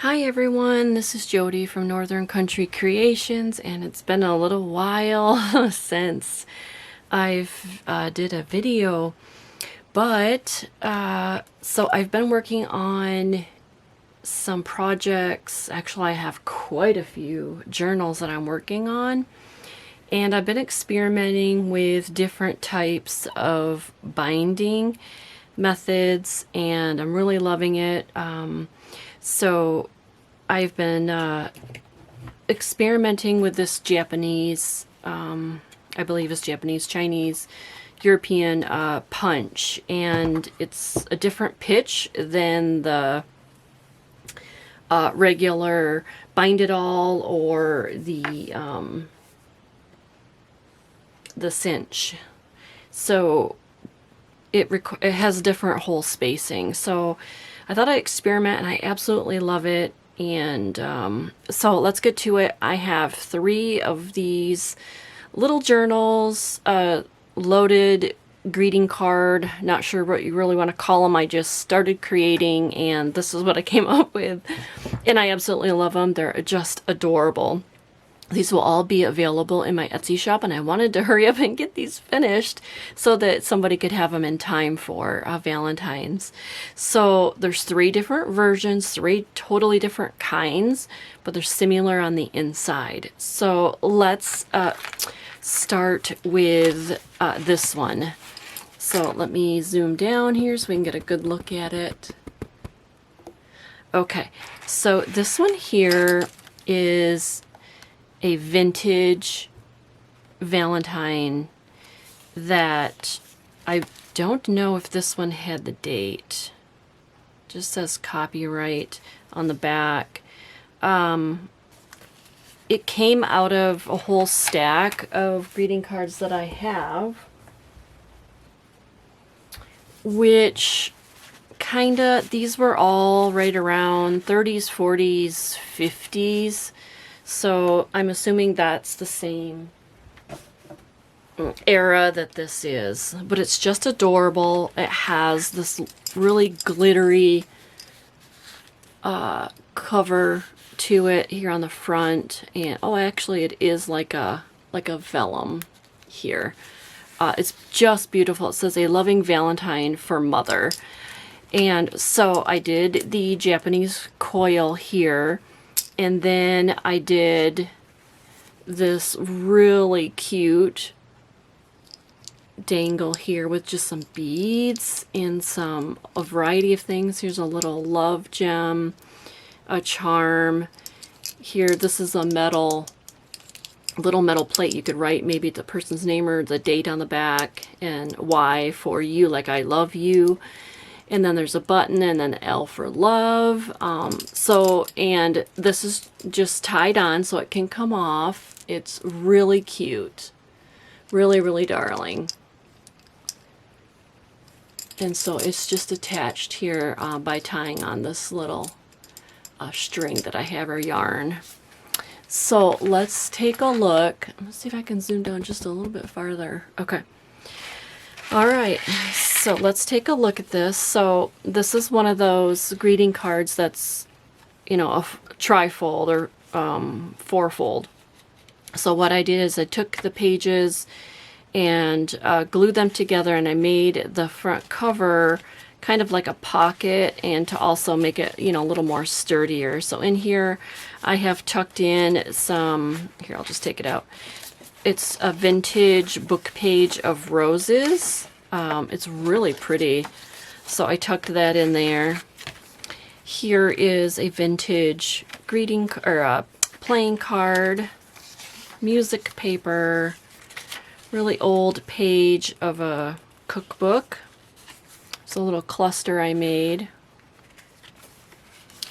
Hi everyone, this is Jody from Northern Country Creations, and it's been a little while since I've did a video, but so I've been working on some projects. Actually, I have quite a few journals that I'm working on, and I've been experimenting with different types of binding methods, and I'm really loving it. So I've been experimenting with this Japanese, I believe it's Japanese, Chinese, European punch, and it's a different pitch than the regular bind it all or the cinch. So it has different hole spacing. So I thought I'd experiment, and I absolutely love it. And so let's get to it. I have 3 of these little journals, loaded greeting card, not sure what you really want to call them. I just started creating, and this is what I came up with. And I absolutely love them. They're just adorable. These will all be available in my Etsy shop, and I wanted to hurry up and get these finished so that somebody could have them in time for Valentine's. So there's 3 different versions, 3 totally different kinds, but they're similar on the inside. So let's start with this one. So let me zoom down here so we can get a good look at it. Okay, so this one here is a vintage Valentine that I don't know if this one had the date. Just says copyright on the back. It came out of a whole stack of greeting cards that I have, which these were all right around 30s, 40s, 50s. So I'm assuming that's the same era that this is, but it's just adorable. It has this really glittery cover to it here on the front, and oh, actually it is like a vellum here. It's just beautiful. It says a loving Valentine for mother. And so I did the Japanese coil here. And then I did this really cute dangle here with just some beads and a variety of things. Here's a little love gem, a charm. Here, this is a little metal plate. You could write maybe the person's name or the date on the back, and Y for you, like I love you. And then there's a button, and then L for love. And this is just tied on so it can come off. It's really cute. Really, really darling. And so it's just attached here by tying on this little string that I have, or yarn. So let's take a look. Let's see if I can zoom down just a little bit farther. Okay. All right, so let's take a look at this. So this is one of those greeting cards that's, you know, a trifold or fourfold. So what I did is I took the pages and glued them together, and I made the front cover kind of like a pocket, and to also make it, you know, a little more sturdier. So in here I have tucked in some, here, I'll just take it out. It's a vintage book page of roses. It's really pretty. So I tucked that in there. Here is a vintage greeting or playing card, music paper, really old page of a cookbook. It's a little cluster I made.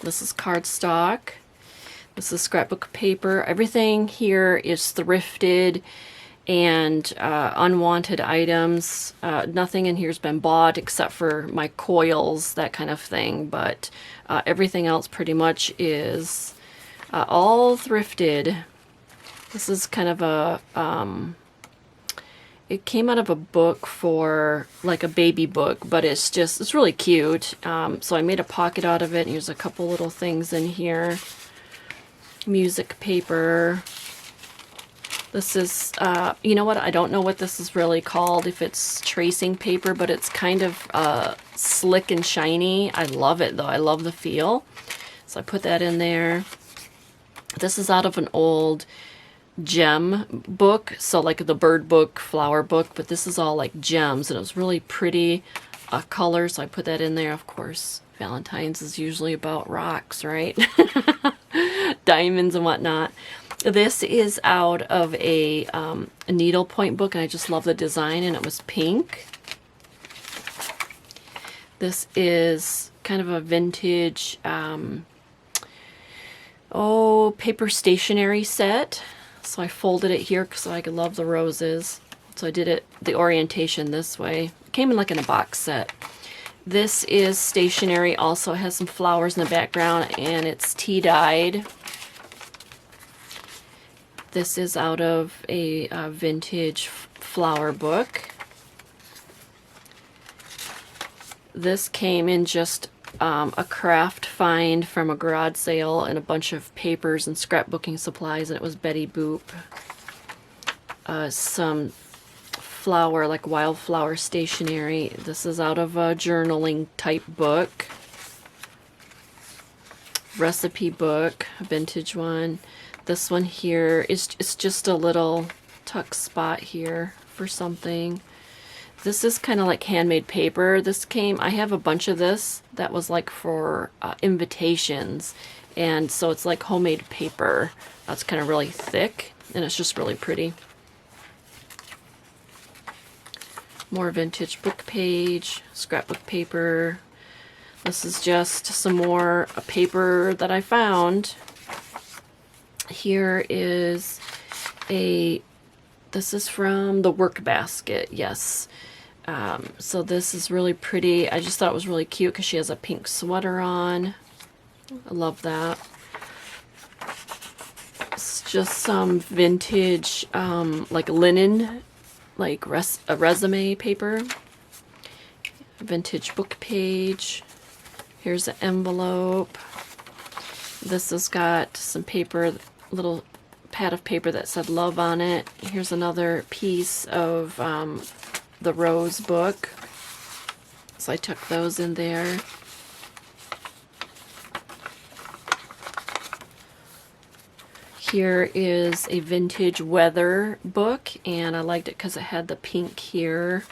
This is cardstock. This is scrapbook paper. Everything here is thrifted and unwanted items. Nothing in here has been bought except for my coils, that kind of thing. But everything else pretty much is all thrifted. This is kind of it came out of a book for like a baby book, but it's really cute. So I made a pocket out of it, and here's a couple little things in here. Music paper. This is, you know what, I don't know what this is really called, if it's tracing paper, but it's kind of slick and shiny. I love it though, I love the feel. So I put that in there. This is out of an old gem book, so like the bird book, flower book, but this is all like gems, and it was really pretty color, so I put that in there. Of course, Valentine's is usually about rocks, right? Diamonds and whatnot. This is out of a needlepoint book, and I just love the design, and it was pink. This is kind of a vintage paper stationery set. So I folded it here because I love the roses. So I did it, the orientation this way. It came in like in a box set. This is stationery, also has some flowers in the background, and it's tea-dyed. This is out of a vintage flower book. This came in just a craft find from a garage sale, and a bunch of papers and scrapbooking supplies, and it was Betty Boop. Some flower, like wildflower stationery. This is out of a journaling type book. Recipe book, a vintage one. This one here is just a little tuck spot here for something. This is kind of like handmade paper. This came, I have a bunch of this that was like for invitations, and so it's like homemade paper. That's kind of really thick, and it's just really pretty. More vintage book page, scrapbook paper. This is just some more paper that I found. Here is this is from the work basket, yes. So this is really pretty. I just thought it was really cute because she has a pink sweater on. I love that. It's just some vintage, like linen, like a resume paper. Vintage book page. Here's an envelope. This has got some paper, little pad of paper that said love on it. Here's another piece of the rose book. So I took those in there. Here is a vintage weather book, and I liked it because it had the pink here.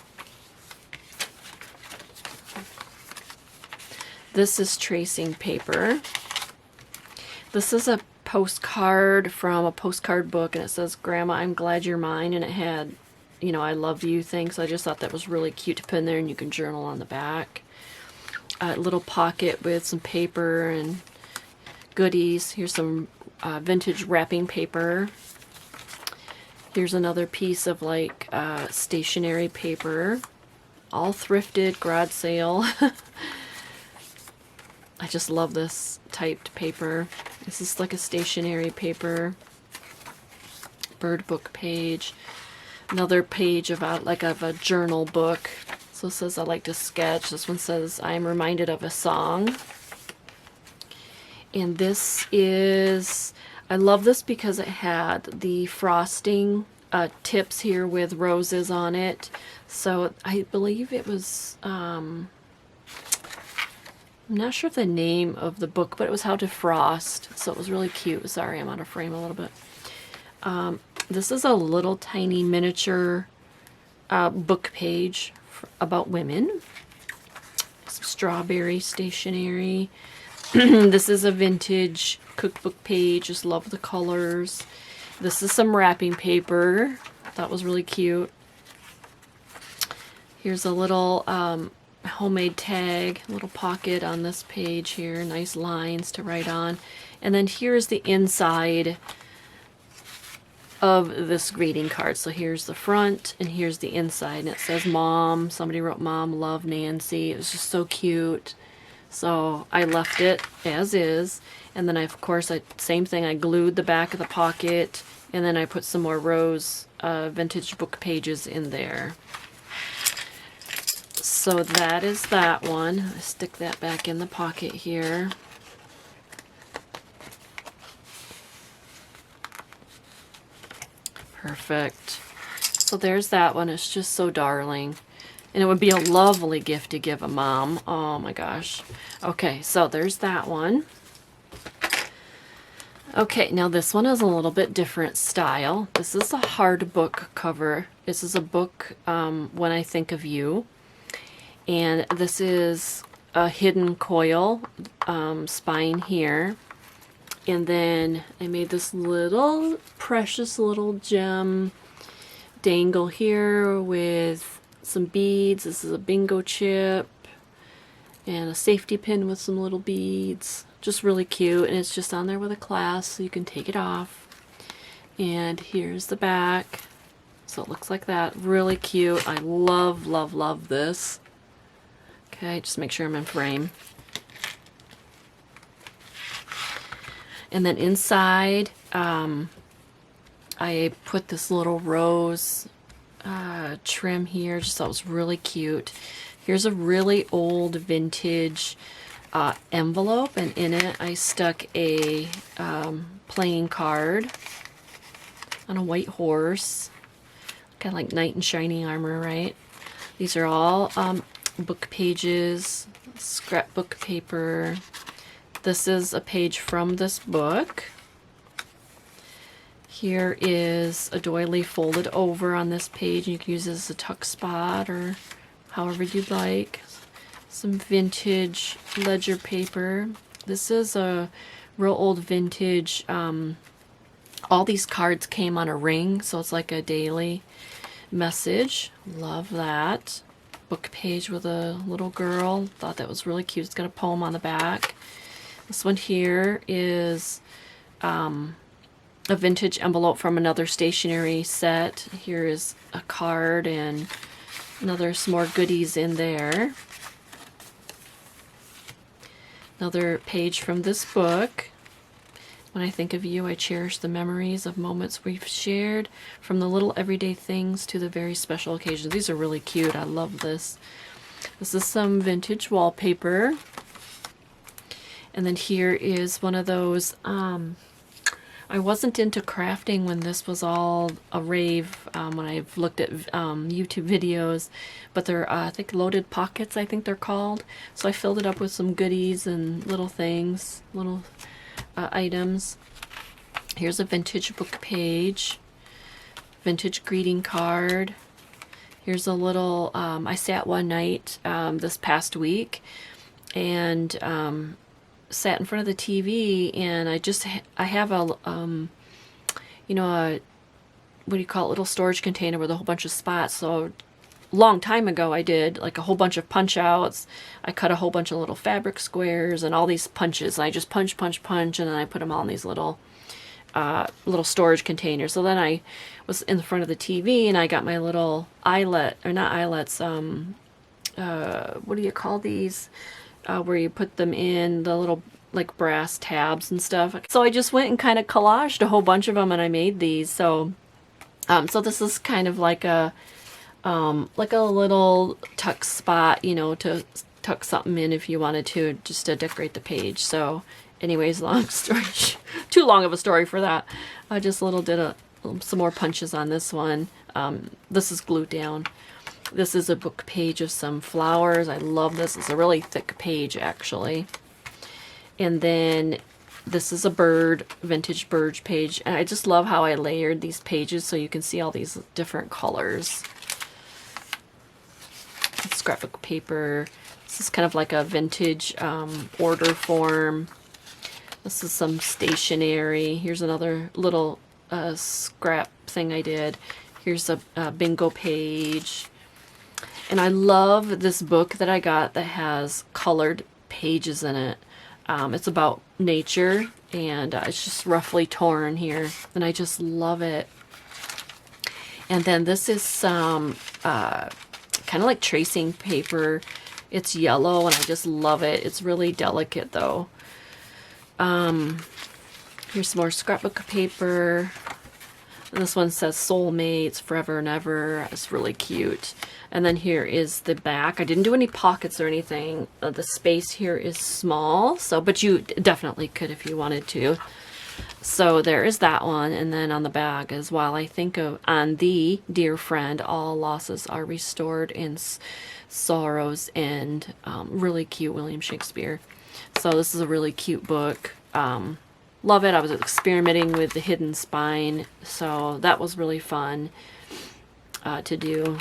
This is tracing paper. This is a postcard from a postcard book, and it says, "Grandma, I'm glad you're mine," and it had, you know, I love you things. So I just thought that was really cute to put in there, and you can journal on the back. A little pocket with some paper and goodies. Here's some vintage wrapping paper. Here's another piece of like stationery paper. All thrifted, garage sale. I just love this typed paper. This is like a stationery paper. Bird book page. Another page about like of a journal book. So it says I like to sketch. This one says I am reminded of a song. And this is, I love this because it had the frosting tips here with roses on it. So I believe it was, I'm not sure of the name of the book, but it was How to Frost. So it was really cute. Sorry, I'm out of frame a little bit. This is a little tiny miniature book page about women. Some strawberry stationery. This is a vintage cookbook page. Just love the colors. This is some wrapping paper. That was really cute. Here's a little homemade tag, little pocket on this page here. Nice lines to write on. And then here's the inside of this greeting card. So here's the front and here's the inside, and it says Mom. Somebody wrote Mom, love Nancy. It was just so cute. So I left it as is. And then of course, same thing, I glued the back of the pocket, and then I put some more rose vintage book pages in there. So that is that one. I stick that back in the pocket here. Perfect. So there's that one. It's just so darling. And it would be a lovely gift to give a mom. Oh my gosh. Okay, so there's that one. Okay, now this one is a little bit different style. This is a hard book cover. This is a book, When I Think of You. And this is a hidden coil spine here. And then I made this little precious little gem dangle here with some beads. This is a bingo chip and a safety pin with some little beads. Just really cute, and it's just on there with a clasp so you can take it off. And here's the back. So it looks like that. Really cute. I love, love, love this. Okay, just make sure I'm in frame. And then inside, I put this little rose trim here. Just thought it was really cute. Here's a really old vintage envelope, and in it I stuck a playing card on a white horse. Kind of like knight in shining armor, right? These are all book pages, scrapbook paper. This is a page from this book. Here is a doily folded over on this page. You can use it as a tuck spot or however you'd like. Some vintage ledger paper. This is a real old vintage, all these cards came on a ring, so it's like a daily message. Love that. Book page with a little girl. Thought that was really cute. It's got a poem on the back. This one here is a vintage envelope from another stationery set. Here is a card and some more goodies in there. Another page from this book. When I think of you, I cherish the memories of moments we've shared, from the little everyday things to the very special occasions. These are really cute. I love this. This is some vintage wallpaper. And then here is one of those, I wasn't into crafting when this was all a rave, when I've looked at YouTube videos, but they're, I think, loaded pockets, I think they're called. So I filled it up with some goodies and little things, little items. Here's a vintage book page, vintage greeting card. Here's a little, I sat one night this past week and sat in front of the TV, and I have a you know, a, what do you call it, little storage container with a whole bunch of spots. So long time ago I did like a whole bunch of punch outs. I cut a whole bunch of little fabric squares and all these punches. I just punch, and then I put them all in these little storage containers. So then I was in front of the TV and I got my little eyelet, or not eyelets, what do you call these? Where you put them in the little like brass tabs and stuff. So I just went and kind of collaged a whole bunch of them and I made these. So so this is kind of like a little tuck spot, you know, to tuck something in if you wanted to, just to decorate the page. So anyways, long story, too long of a story for that. I just did some more punches on this one. This is glued down. This is a book page of some flowers. I love this. It's a really thick page, actually. And then this is a vintage bird page. And I just love how I layered these pages so you can see all these different colors. Scrapbook paper. This is kind of like a vintage order form. This is some stationery. Here's another little scrap thing I did. Here's a bingo page. And I love this book that I got that has colored pages in it. It's about nature, and it's just roughly torn here, and I just love it. And then this is some kind of like tracing paper. It's yellow and I just love it. It's really delicate though. Here's some more scrapbook paper. And this one says Soulmates, Forever and Ever. It's really cute. And then here is the back. I didn't do any pockets or anything. The space here is small, so but you definitely could if you wanted to. So there is that one. And then on the back as well, I think of on the Dear Friend, all losses are restored in sorrows end. Really cute, William Shakespeare. So this is a really cute book. Love it. I was experimenting with the hidden spine, so that was really fun to do.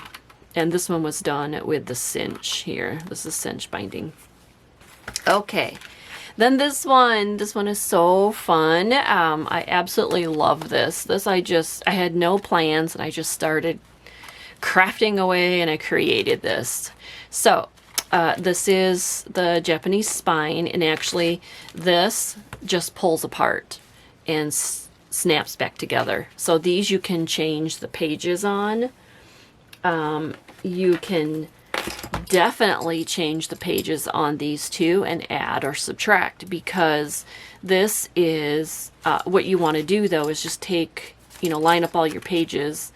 And this one was done with the cinch here. This is cinch binding. Okay, then this one is so fun. I absolutely love this. I had no plans and I just started crafting away and I created this. So this is the Japanese spine, and actually this just pulls apart and snaps back together. So these you can change the pages on. You can definitely change the pages on these two and add or subtract, because this is what you want to do though is just take, line up all your pages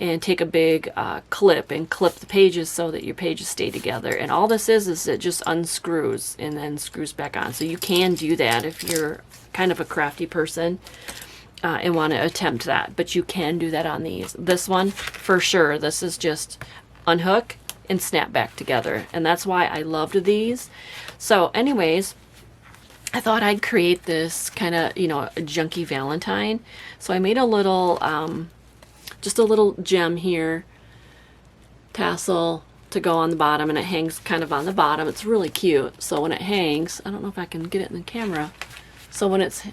and take a big clip and clip the pages so that your pages stay together. And all this is it just unscrews and then screws back on. So you can do that if you're kind of a crafty person and want to attempt that. But you can do that on these. This one, for sure, this is just unhook and snap back together. And that's why I loved these. So anyways, I thought I'd create this kind of, a junky Valentine. So I made a little... just a little gem here, tassel to go on the bottom, and it hangs kind of on the bottom. It's really cute. So when it hangs, I don't know if I can get it in the camera. So when it's,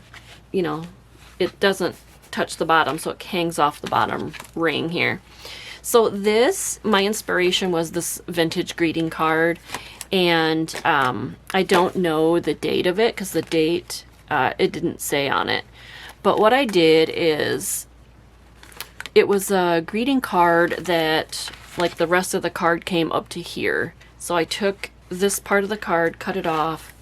it doesn't touch the bottom, so it hangs off the bottom ring here. So this, my inspiration was this vintage greeting card, and I don't know the date of it because the date, it didn't say on it. But what I did is, it was a greeting card that, like, the rest of the card came up to here. So I took this part of the card, cut it off,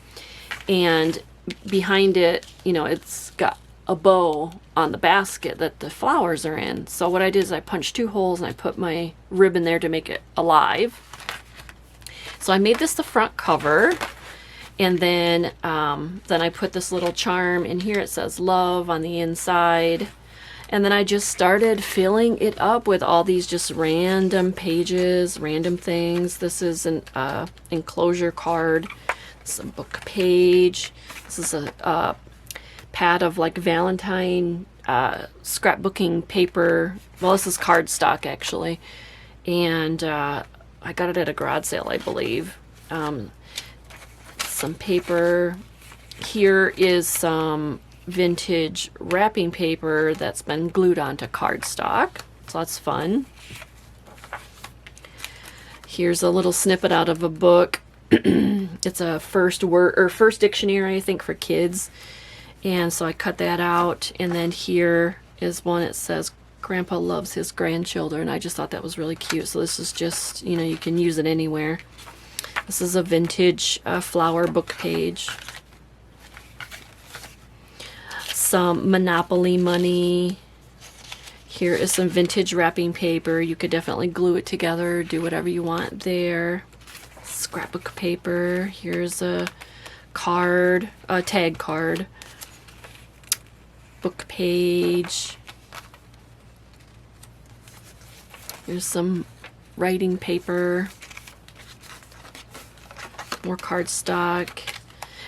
and behind it, it's got a bow on the basket that the flowers are in. So what I did is I punched 2 holes and I put my ribbon there to make it alive. So I made this the front cover, and then I put this little charm in here. It says love on the inside. And then I just started filling it up with all these just random pages, random things. This is an enclosure card. This is a book page. This is a pad of like Valentine scrapbooking paper. Well, this is cardstock actually. And I got it at a garage sale, I believe. Some paper. Here is some vintage wrapping paper that's been glued onto cardstock, so that's fun. Here's a little snippet out of a book. It's a first dictionary, I think, for kids, and so I cut that out. And then here is one that says Grandpa loves his grandchildren. I just thought that was really cute. So this is just, you can use it anywhere. This is a vintage flower book page. Some Monopoly money. Here is some vintage wrapping paper. You could definitely glue it together, do whatever you want there. Scrapbook paper. Here's a card, a tag card. Book page. Here's some writing paper. More cardstock.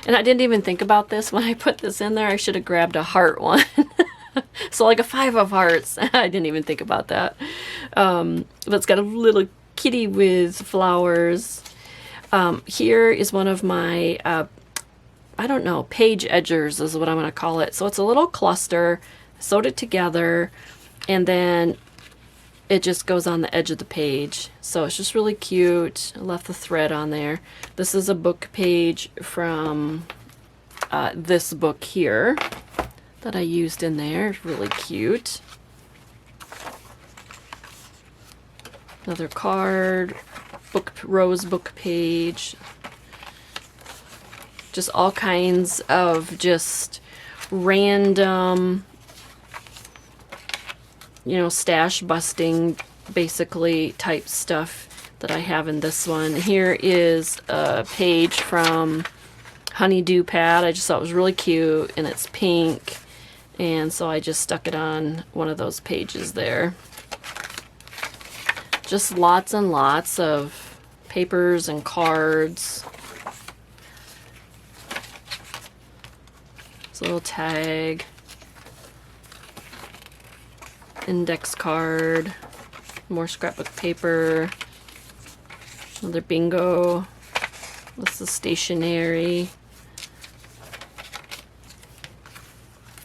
And I didn't even think about this when I put this in there. I should have grabbed a heart one. So like a 5 of hearts. I didn't even think about that. But it's got a little kitty with flowers. Here is one of my, I don't know, page edgers is what I'm going to call it. So it's a little cluster. Sewed it together. And then it just goes on the edge of the page. So it's just really cute. I left the thread on there. This is a book page from this book here that I used in there. It's really cute. Another card, rose book page. just all kinds of just random, you know, stash busting basically type stuff that I have in this one. Here is a page from Honeydew Pad. I just thought it was really cute, and it's pink, and so I just stuck it on one of those pages there. Just lots and lots of papers and cards. This little tag, index card, more scrapbook paper, another bingo. This is stationery.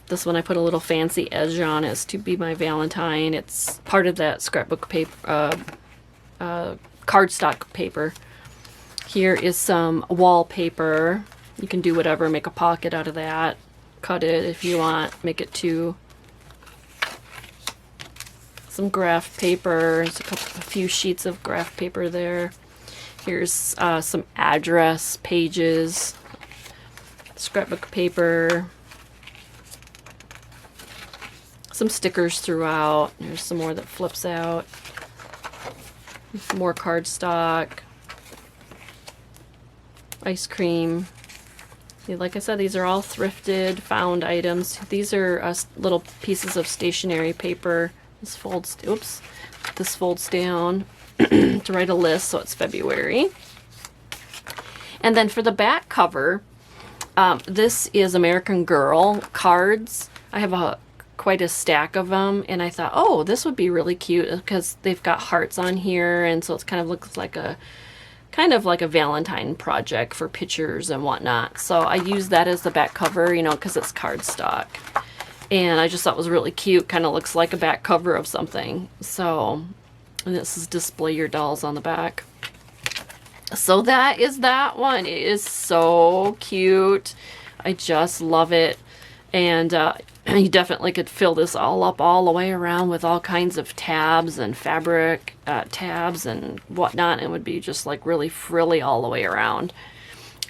This one I put a little fancy edge on as to be my Valentine. It's part of that scrapbook paper, cardstock paper. Here is some wallpaper. You can do whatever, make a pocket out of that. Cut it if you want, make it two. Some graph paper, there's a few sheets of graph paper there. Here's some address pages, scrapbook paper, some stickers throughout. There's some more that flips out. More cardstock, ice cream. Like I said, these are all thrifted, found items. These are little pieces of stationery paper. This folds, oops, this folds down to write a list, so it's February. And then for the back cover, this is American Girl cards. I have quite a stack of them, and I thought, oh, this would be really cute because they've got hearts on here, and so it kind of looks like a Valentine project for pictures and whatnot. So I use that as the back cover, you know, because it's cardstock. And I just thought it was really cute. Kind of looks like a back cover of something. So, and this is display your dolls on the back. So that is that one. It is so cute. I just love it. And you definitely could fill this all up all the way around with all kinds of tabs and fabric tabs and whatnot. It would be just like really frilly all the way around.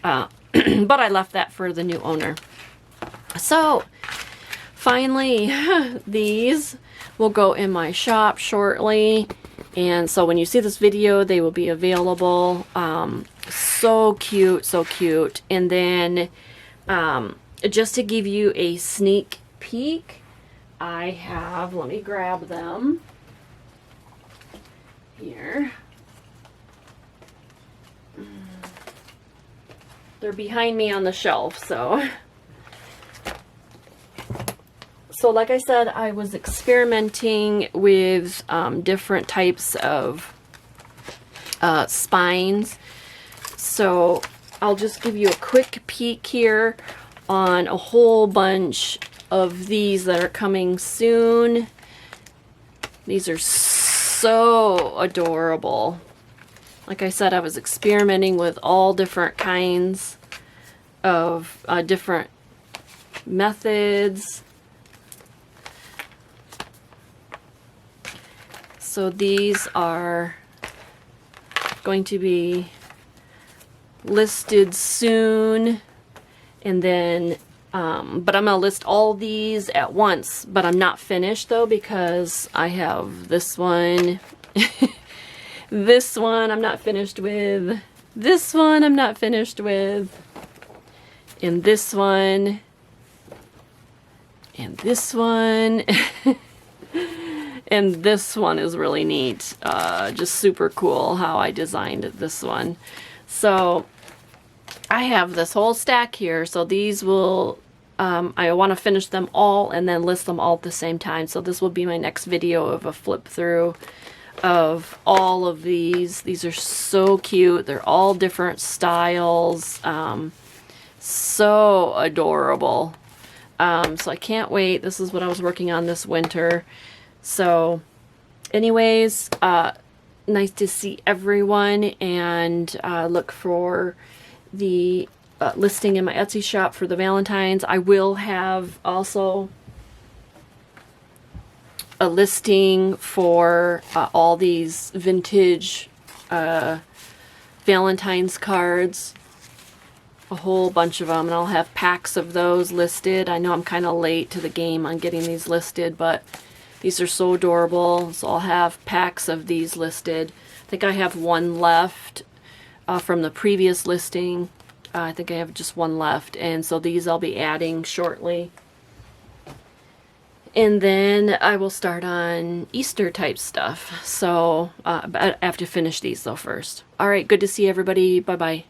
But I left that for the new owner. So finally, these will go in my shop shortly. And so when you see this video, they will be available. So cute, so cute. And then just to give you a sneak peek, I have, let me grab them here. They're behind me on the shelf, so like I said, I was experimenting with different types of spines. So I'll just give you a quick peek here on a whole bunch of these that are coming soon. These are so adorable. Like I said, I was experimenting with all different kinds of different methods. So these are going to be listed soon, and then but I'm gonna list all these at once, but I'm not finished though, because I have this one this one I'm not finished with, this one I'm not finished with, and this one, and this one and this one is really neat. Just super cool how I designed this one. So I have this whole stack here, so these will, I want to finish them all and then list them all at the same time. So this will be my next video of a flip through of all of these. These are so cute. They're all different styles. So adorable. So I can't wait. This is what I was working on this winter. So anyways, nice to see everyone, and look for the listing in my Etsy shop for the Valentines. I will have also a listing for all these vintage Valentine's cards. a whole bunch of them, and I'll have packs of those listed. I know I'm kind of late to the game on getting these listed, but these are so adorable, so I'll have packs of these listed. I think I have one left from the previous listing. I think I have just one left, and so these I'll be adding shortly. And then I will start on Easter type stuff. So I have to finish these though first. All right, good to see everybody. Bye-bye.